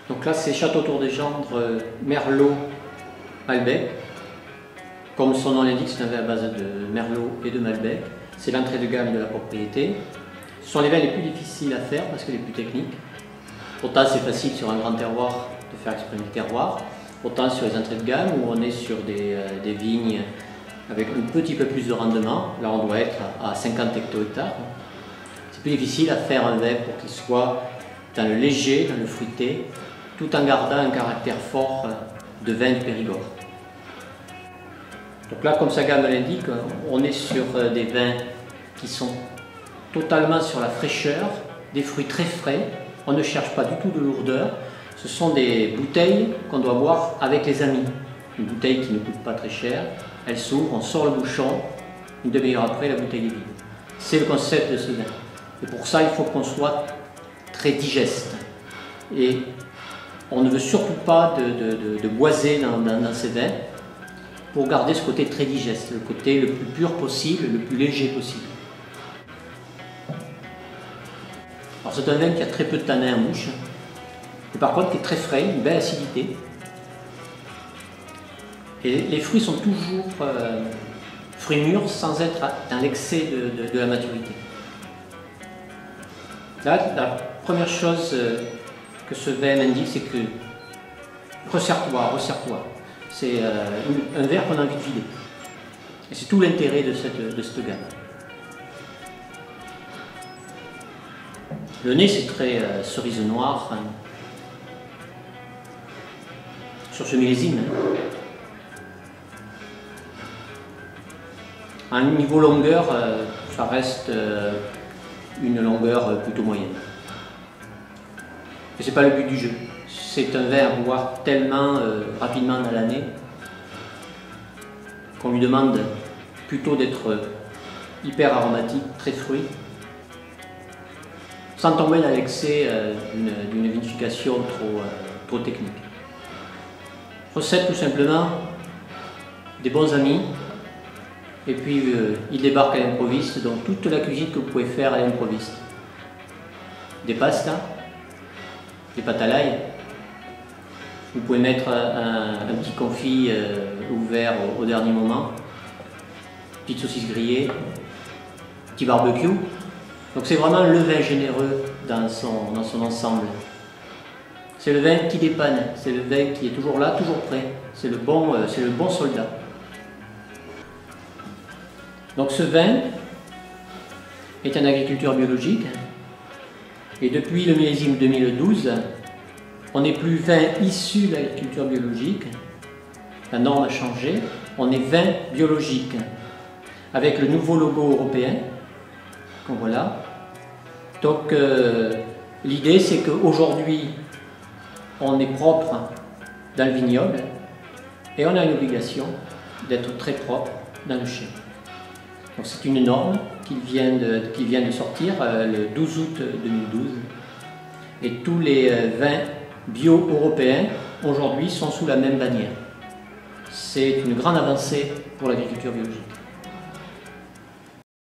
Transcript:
Donc là, c'est Château Tour des Gendres, Merlot, Malbec. Comme son nom l'indique, c'est un vin à base de Merlot et de Malbec. C'est l'entrée de gamme de la propriété. Ce sont les vins les plus difficiles à faire parce que les plus techniques. Autant c'est facile sur un grand terroir de faire exprimer le terroir, autant sur les entrées de gamme où on est sur des vignes avec un petit peu plus de rendement. Là, on doit être à 50 hecto-hectares. C'est plus difficile à faire un vin pour qu'il soit dans le léger, dans le fruité, tout en gardant un caractère fort de vin du Périgord. Donc là, comme sa gamme l'indique, on est sur des vins qui sont totalement sur la fraîcheur, des fruits très frais. On ne cherche pas du tout de lourdeur. Ce sont des bouteilles qu'on doit boire avec les amis. Une bouteille qui ne coûte pas très cher. Elle s'ouvre, on sort le bouchon. Une demi-heure après, la bouteille est vide. C'est le concept de ce vin. Et pour ça, il faut qu'on soit très digeste. Et on ne veut surtout pas de boiser dans ces vins pour garder ce côté très digeste, le côté le plus pur possible, le plus léger possible. Alors c'est un vin qui a très peu de tanin en bouche, et par contre qui est très frais, une belle acidité. Et les fruits sont toujours fruits mûrs sans être dans l'excès de la maturité. Là, la première chose que ce vin indique, c'est que resserre-toi, resserre-toi. C'est un verre qu'on a envie de vider. Et c'est tout l'intérêt de cette gamme. Le nez, c'est très cerise noire. Hein. Sur ce millésime. À un niveau longueur, ça reste une longueur plutôt moyenne. Et c'est pas le but du jeu. C'est un vin à boire tellement rapidement dans l'année qu'on lui demande plutôt d'être hyper aromatique, très fruit, sans tomber dans l'excès d'une vinification trop technique. Recette tout simplement, des bons amis, et puis il débarque à l'improviste, donc toute la cuisine que vous pouvez faire à l'improviste. Des pastas, des pâtes à l'ail. Vous pouvez mettre un petit confit ouvert au dernier moment, petite saucisse grillée, petit barbecue. Donc c'est vraiment le vin généreux dans son ensemble. C'est le vin qui dépanne, c'est le vin qui est toujours là, toujours prêt. C'est le bon soldat. Donc ce vin est en agriculture biologique et depuis le millésime 2012, on n'est plus vin issu de l'agriculture biologique, la norme a changé, on est vin biologique, avec le nouveau logo européen, qu'on voit là. Donc l'idée c'est qu'aujourd'hui, on est propre dans le vignoble, et on a une obligation d'être très propre dans le chai. Donc c'est une norme qui vient de sortir le 12 août 2012, et tous les vins bio européens aujourd'hui sont sous la même bannière. C'est une grande avancée pour l'agriculture biologique.